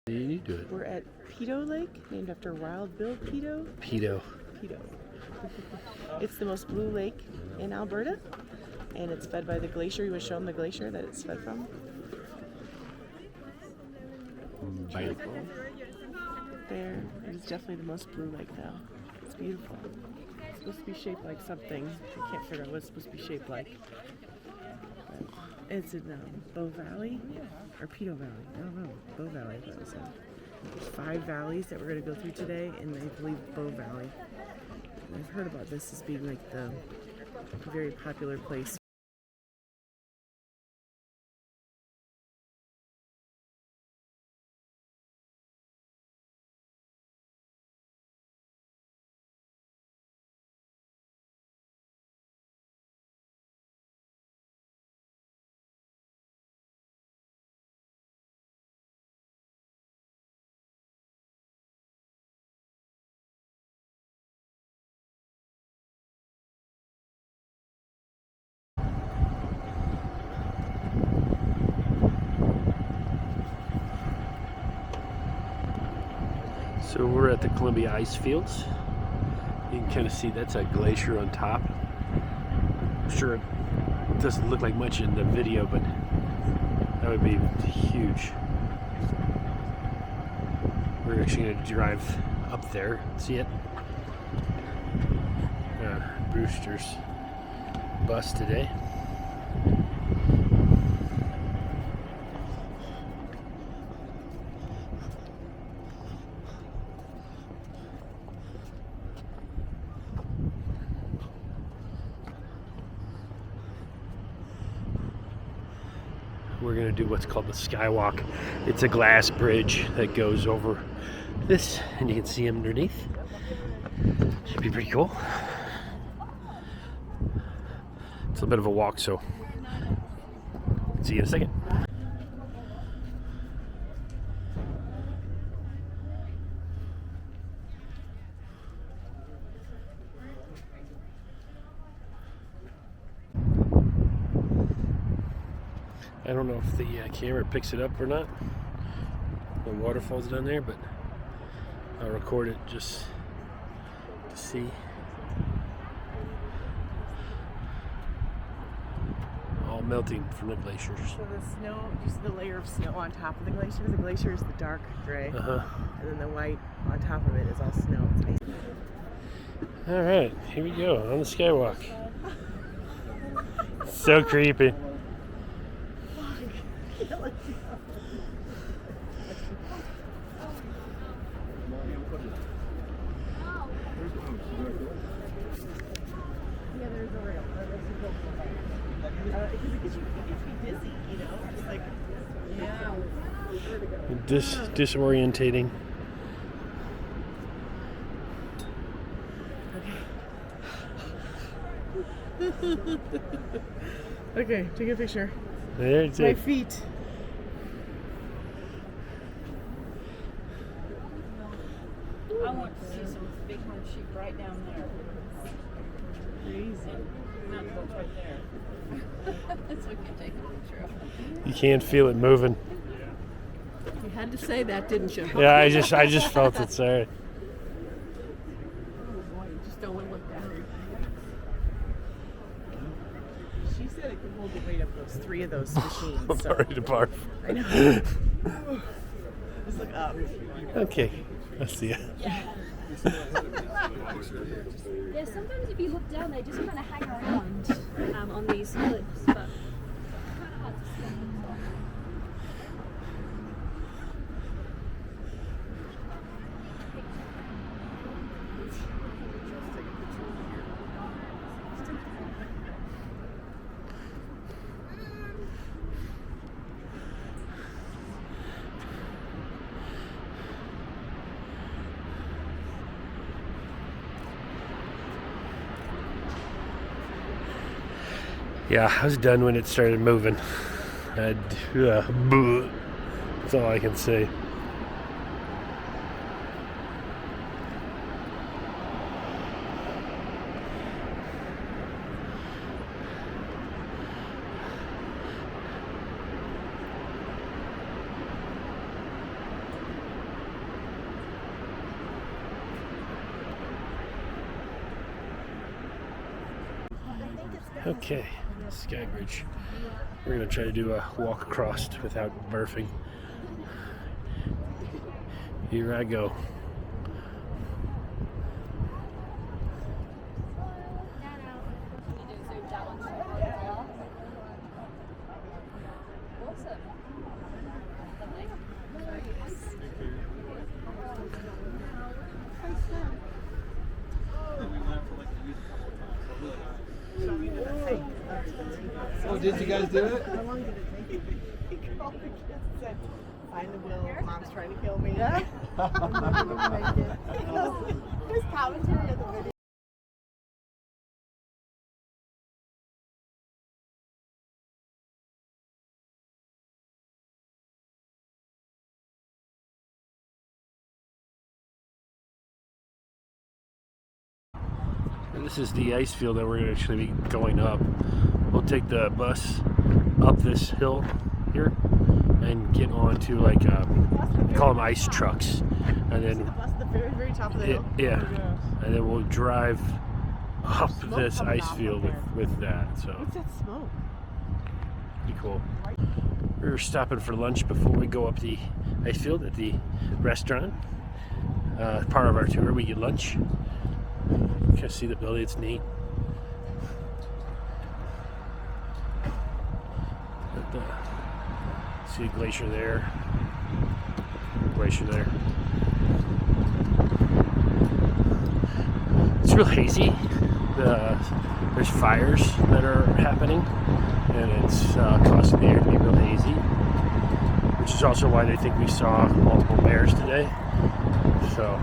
You do it. We're at Pedo Lake, named after Wild Bill Pedo. Pedo. It's the most blue lake in Alberta, and it's fed by the glacier. You would show them the glacier that it's fed from. Bite. There, it is definitely the most blue lake now. It's beautiful. It's supposed to be shaped like something. I can't figure out what it's supposed to be shaped like. But it's in Bow Valley or Pedo Valley. I don't know. Bow Valley, I thought it said. There's 5 valleys that we're going to go through today, and I believe Bow Valley. And I've heard about this as being like the very popular place. So we're at the Columbia Icefields. You can kind of see that's a glacier on top. I'm sure it doesn't look like much in the video, but that would be huge. We're actually going to drive up there. See it? Brewster's bus today. We're going to do what's called the Skywalk. It's a glass bridge that goes over this, and you can see underneath. Should be pretty cool. It's a bit of a walk, so see you in a second. I don't know if the camera picks it up or not. The waterfall's down there, but I'll record it just to see. All melting from the glaciers. So the snow, just the layer of snow on top of the glacier. The glacier is the dark gray, and then the white on top of it is all snow. It's nice. All right, here we go on the Skywalk. So creepy. Disorientating. Okay, take a picture. There's My it. feet. I want to see some bighorn sheep right down there. Crazy. Mountain goats right there. It's okay, take a picture of them. You can't feel it moving. You had to say that, didn't you? Yeah, I just felt it. Sorry. Oh boy, you just don't want to look down. She said it could hold the weight of those 3 of those machines. I'm So. ready to barf. I know. Just look up. Okay, I'll see ya. Yeah, sometimes if you look down, they just kind of hang around on these cliffs, but kind of hard to see. Yeah, I was done when it started moving. That's all I can say. Okay, Sky Bridge. We're gonna try to do a walk across without burping. Here I go. Oh, did you guys do it? How long did it take? He called the kids and said, find the wheel, mom's trying to kill me. Yeah. I'm not gonna make it. His commentary of the video. And this is the ice field that we're going to actually be going up. We'll take the bus up this hill here and get onto like call them ice trucks, and then That's the very, very top of the hill. yeah, and then we'll drive up Smoke this coming ice off field up there. with that. So What's that smoke? pretty cool. We're stopping for lunch before we go up the ice field at the restaurant. Part of our tour, we get lunch. You can see the building, it's neat. See a glacier there. Glacier there. It's real hazy. There's fires that are happening, and it's causing the air to be real hazy, which is also why they think we saw multiple bears today. So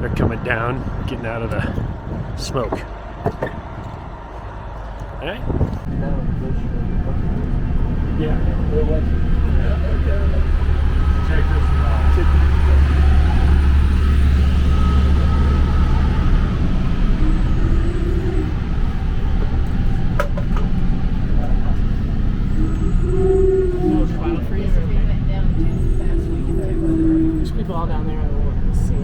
they're coming down, getting out of the smoke. All right. Yeah, it was. Check this out. There's people all down there on the water. See it.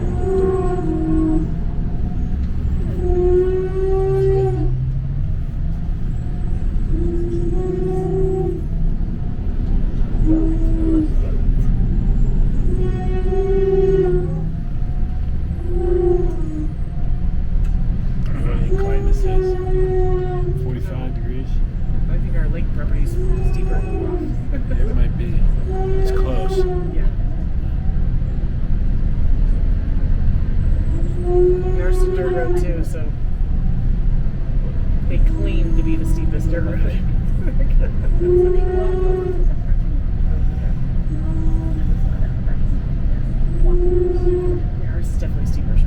This is 45 degrees. I think our lake property is steeper. It might be. It's close. Yeah. There's the dirt road too, so they claim to be the steepest dirt road. Ours is definitely steeper. Look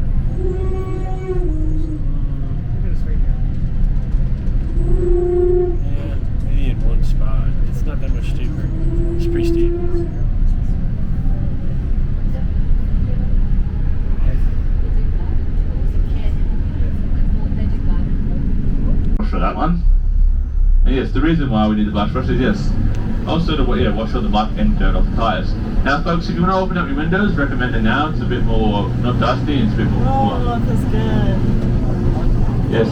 at us right here. Yeah, maybe in one spot. It's not that much steeper. It's pretty steep. For that one. And yes, the reason why we need the blast brush is yes, also to wash all the muck and dirt off the tyres. Now folks, if you want to open up your windows, recommend it now. It's a bit more, not dusty, it's a bit more Oh, that's good. Yes.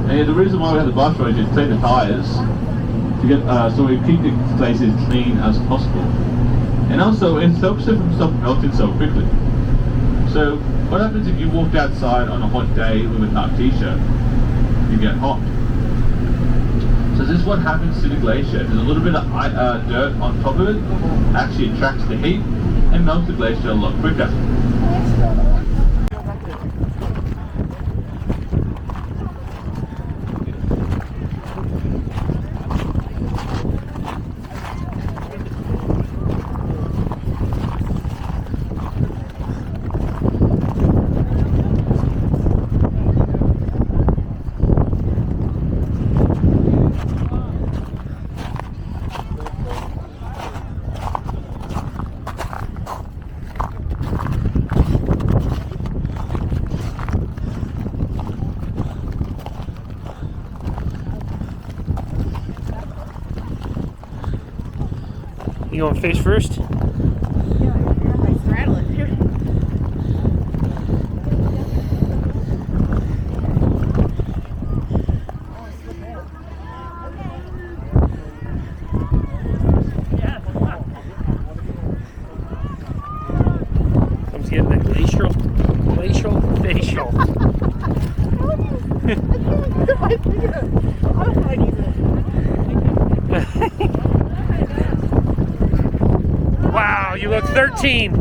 And yeah, the reason why we have the blast brush is to clean the tyres, to get, so we keep the places clean as possible. And also, it stops it from stopping melting so quickly. So, what happens if you walked outside on a hot day with a dark t-shirt? You get hot. So this is what happens to the glacier. There's a little bit of dirt on top of it, actually attracts the heat and melts the glacier a lot quicker. You going face first? I straddle it here. You look 13.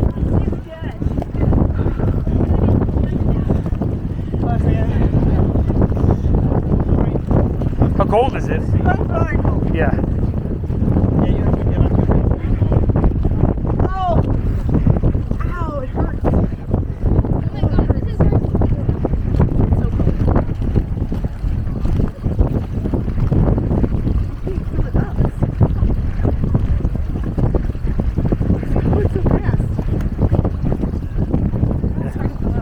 How cold is it? Yeah. Ow, it hurts.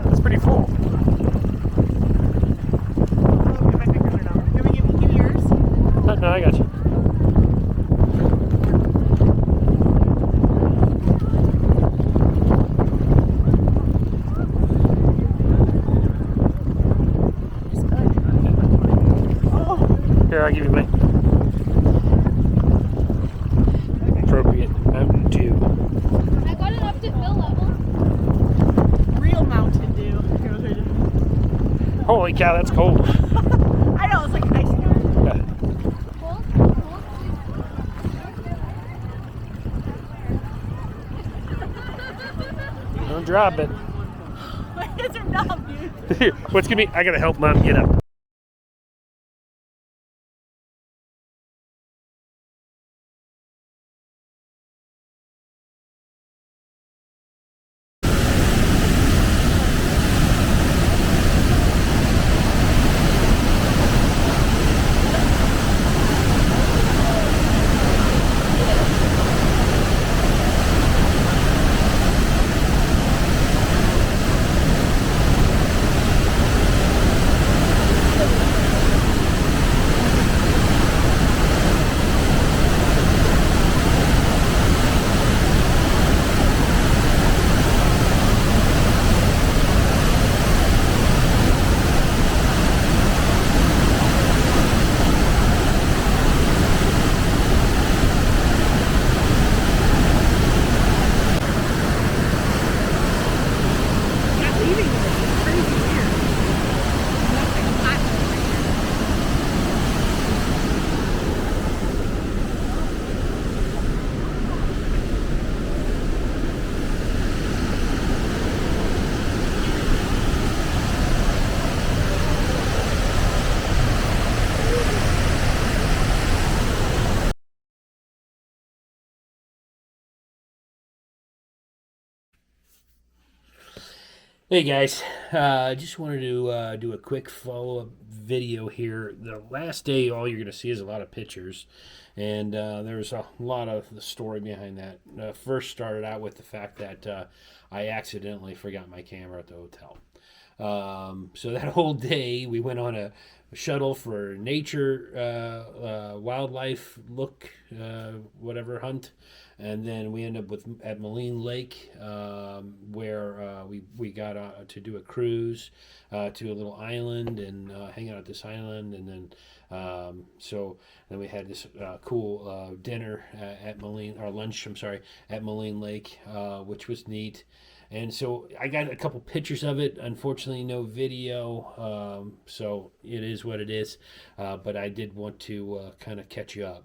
That's pretty full. No, I got you. Here, I'll give you mine. Appropriate Mountain Dew. I got it up to fill level. Real Mountain Dew. Holy cow, that's cold. I know, it's like ice cream. Yeah. Don't drop it. My hands are numb, dude. What's gonna be? I gotta help Mom get up. Hey guys, I just wanted to do a quick follow-up video here. The last day, all you're going to see is a lot of pictures, and there's a lot of the story behind that. First started out with the fact that I accidentally forgot my camera at the hotel. So that whole day, we went on a shuttle for nature, wildlife look, whatever hunt. And then we ended up at Maligne Lake, where we got to do a cruise to a little island and hang out at this island. And then then we had this cool dinner at Maligne, or lunch, I'm sorry, at Maligne Lake, which was neat. And so I got a couple pictures of it. Unfortunately, no video, so it is what it is. But I did want to kind of catch you up.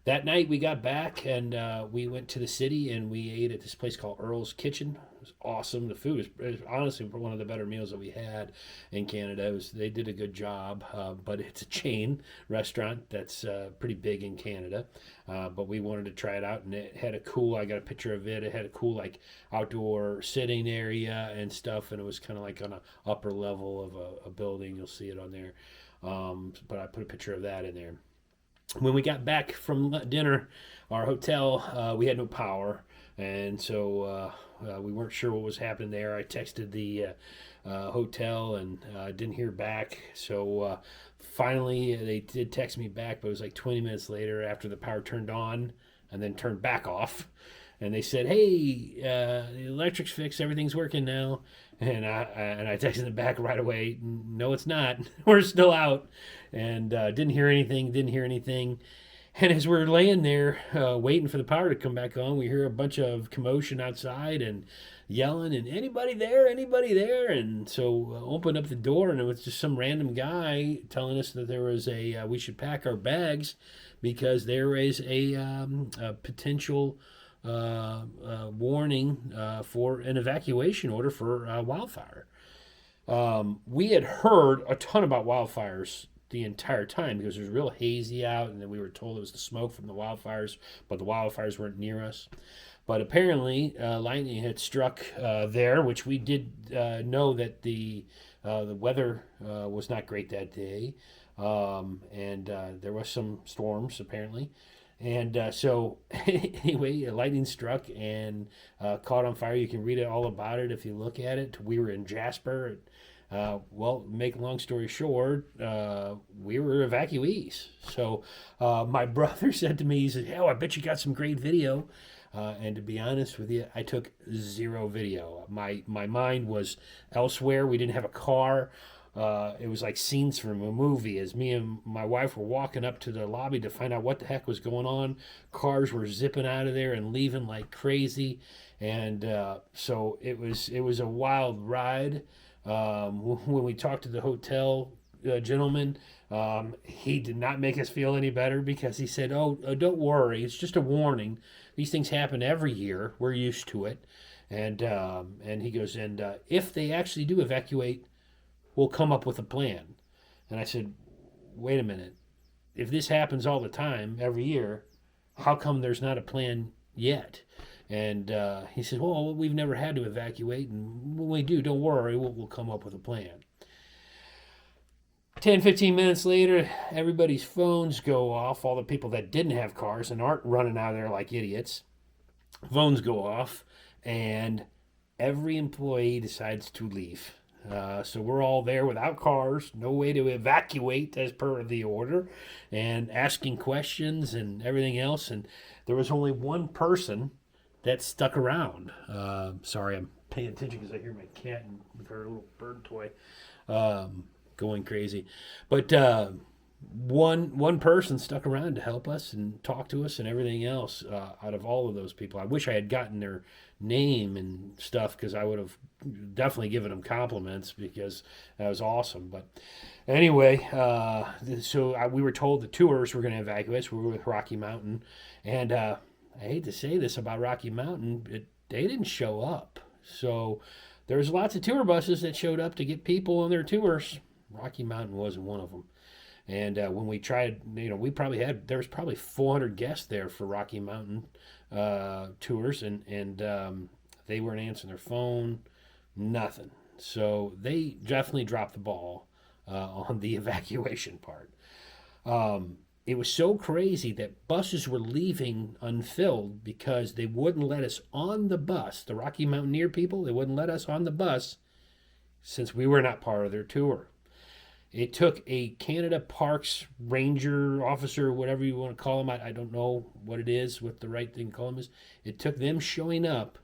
That night we got back and we went to the city and we ate at this place called Earl's Kitchen. It was awesome. The food was honestly one of the better meals that we had in Canada. They did a good job, but it's a chain restaurant that's pretty big in Canada. But we wanted to try it out, and it had I got a picture of it. It had a cool like outdoor sitting area and stuff, and it was kind of like on an upper level of a building. You'll see it on there. But I put a picture of that in there. When we got back from dinner, our hotel, we had no power, and so we weren't sure what was happening there. I texted the hotel and didn't hear back. So finally, they did text me back, but it was like 20 minutes later after the power turned on and then turned back off. And they said, "Hey, the electric's fixed. Everything's working now." And I texted them back right away. "No, it's not. We're still out." And didn't hear anything. And as we're laying there waiting for the power to come back on, we hear a bunch of commotion outside and yelling, and anybody there? And so opened up the door, and it was just some random guy telling us that there was we should pack our bags because there is a potential warning for an evacuation order for wildfire. We had heard a ton about wildfires the entire time because it was real hazy out, and then we were told it was the smoke from the wildfires, but the wildfires weren't near us. But apparently, lightning had struck there, which we did know that the weather was not great that day, and there was some storms apparently. And so, anyway, lightning struck and caught on fire. You can read it all about it if you look at it. We were in Jasper. Well, make a long story short, we were evacuees. So my brother said to me, he said, "Oh, I bet you got some great video." And to be honest with you, I took zero video. My mind was elsewhere. We didn't have a car. It was like scenes from a movie as me and my wife were walking up to the lobby to find out what the heck was going on. Cars were zipping out of there and leaving like crazy. And so it was a wild ride. When we talked to the hotel gentleman, he did not make us feel any better because he said, oh, don't worry. It's just a warning. These things happen every year. We're used to it. And he goes, and if they actually do evacuate, we'll come up with a plan. And I said, wait a minute. If this happens all the time, every year, how come there's not a plan yet? And he said, well, we've never had to evacuate, and when we do, don't worry, we'll come up with a plan. 10, 15 minutes later, everybody's phones go off, all the people that didn't have cars and aren't running out of there like idiots. Phones go off, and every employee decides to leave. So we're all there without cars, no way to evacuate as per the order, and asking questions and everything else. And there was only one person that stuck around. Sorry, I'm paying attention because I hear my cat with her little bird toy going crazy. But one person stuck around to help us and talk to us and everything else out of all of those people. I wish I had gotten their name and stuff because I would have definitely given them compliments because that was awesome. But anyway, we were told the tours were going to evacuate. So we were with Rocky Mountain. And I hate to say this about Rocky Mountain, they didn't show up. So there's lots of tour buses that showed up to get people on their tours. Rocky Mountain wasn't one of them. And when we tried, there was probably 400 guests there for Rocky Mountain tours, and they weren't answering their phone, nothing. So they definitely dropped the ball on the evacuation part. It was so crazy that buses were leaving unfilled because they wouldn't let us on the bus. The Rocky Mountaineer people, they wouldn't let us on the bus since we were not part of their tour. It took a Canada Parks Ranger officer, whatever you want to call him. I don't know what it is, what the right thing to call him is. It took them showing up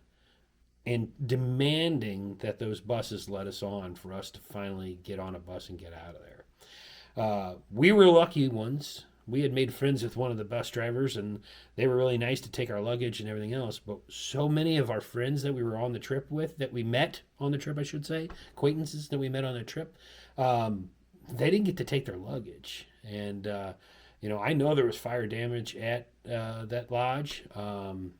and demanding that those buses let us on for us to finally get on a bus and get out of there. We were lucky ones. We had made friends with one of the bus drivers, and they were really nice to take our luggage and everything else. But so many of our friends that we were on the trip with, that we met on the trip, I should say, acquaintances that we met on the trip, they didn't get to take their luggage. And, I know there was fire damage at that lodge and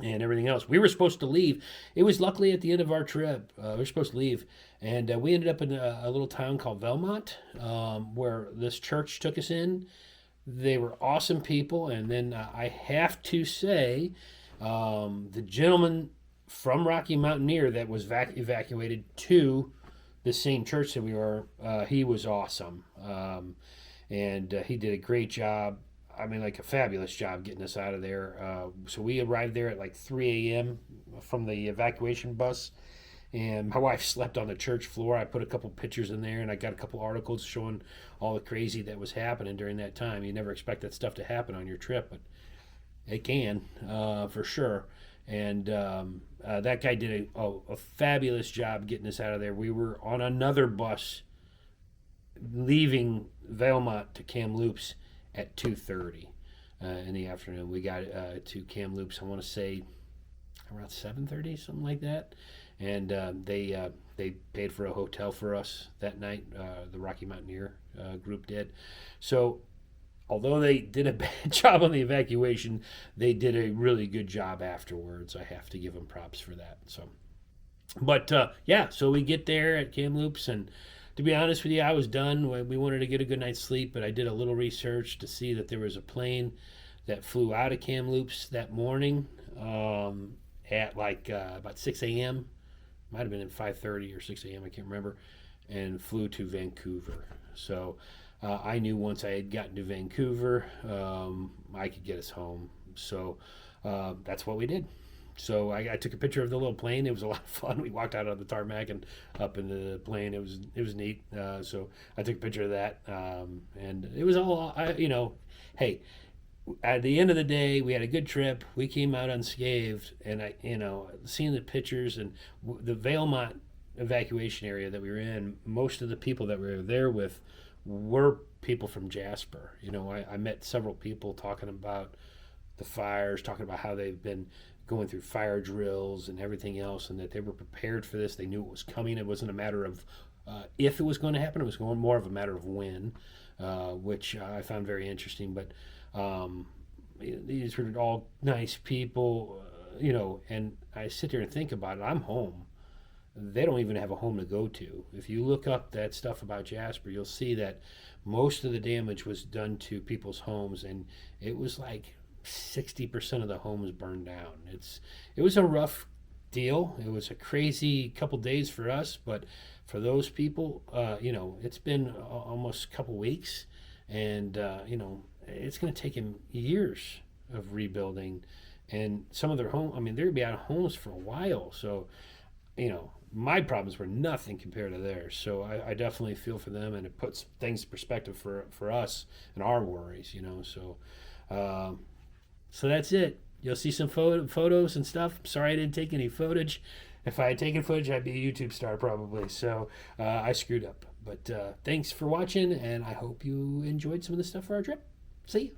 everything else. We were supposed to leave. It was luckily at the end of our trip. We were supposed to leave. And we ended up in a little town called Velmont where this church took us in. They were awesome people. And then I have to say, the gentleman from Rocky Mountaineer that was evacuated to the same church that we were, he was awesome. And he did a great job. I mean, like a fabulous job getting us out of there. So we arrived there at like 3 a.m. from the evacuation bus. And my wife slept on the church floor. I put a couple pictures in there, and I got a couple articles showing all the crazy that was happening during that time. You never expect that stuff to happen on your trip, but it can, for sure. And that guy did a fabulous job getting us out of there. We were on another bus leaving Velmont to Kamloops at 2:30 in the afternoon. We got to Kamloops, I want to say, around 7:30, something like that. And they paid for a hotel for us that night. The Rocky Mountaineer group did. So although they did a bad job on the evacuation, they did a really good job afterwards. I have to give them props for that. So, but yeah, so we get there at Kamloops, and to be honest with you, I was done. We wanted to get a good night's sleep, but I did a little research to see that there was a plane that flew out of Kamloops that morning at like about 6 a.m. Might have been at 5:30 or 6 a.m. I can't remember, and flew to Vancouver. So I knew once I had gotten to Vancouver, I could get us home. So that's what we did. So I took a picture of the little plane. It was a lot of fun. We walked out on the tarmac and up in the plane. It was neat. So I took a picture of that, and it was all hey. At the end of the day, we had a good trip. We came out unscathed, and seeing the pictures and the Valemont evacuation area that we were in, most of the people that we were there with were people from Jasper. I met several people talking about the fires, talking about how they've been going through fire drills and everything else, and that they were prepared for this. They knew it was coming. It wasn't a matter of if it was going to happen. It was more of a matter of when, which I found very interesting. But these were all nice people, and I sit there and think about it. I'm home. They don't even have a home to go to. If you look up that stuff about Jasper, you'll see that most of the damage was done to people's homes, and it was like 60% of the homes burned down. It was a rough deal. It was a crazy couple days for us, but for those people, it's been almost a couple weeks, and it's going to take them years of rebuilding. And some of their home, they're going to be out of homes for a while. So, my problems were nothing compared to theirs. So I definitely feel for them, and it puts things in perspective for us and our worries, So that's it. You'll see some photos and stuff. Sorry I didn't take any footage. If I had taken footage, I'd be a YouTube star probably. So I screwed up. But thanks for watching, and I hope you enjoyed some of the stuff for our trip. See you.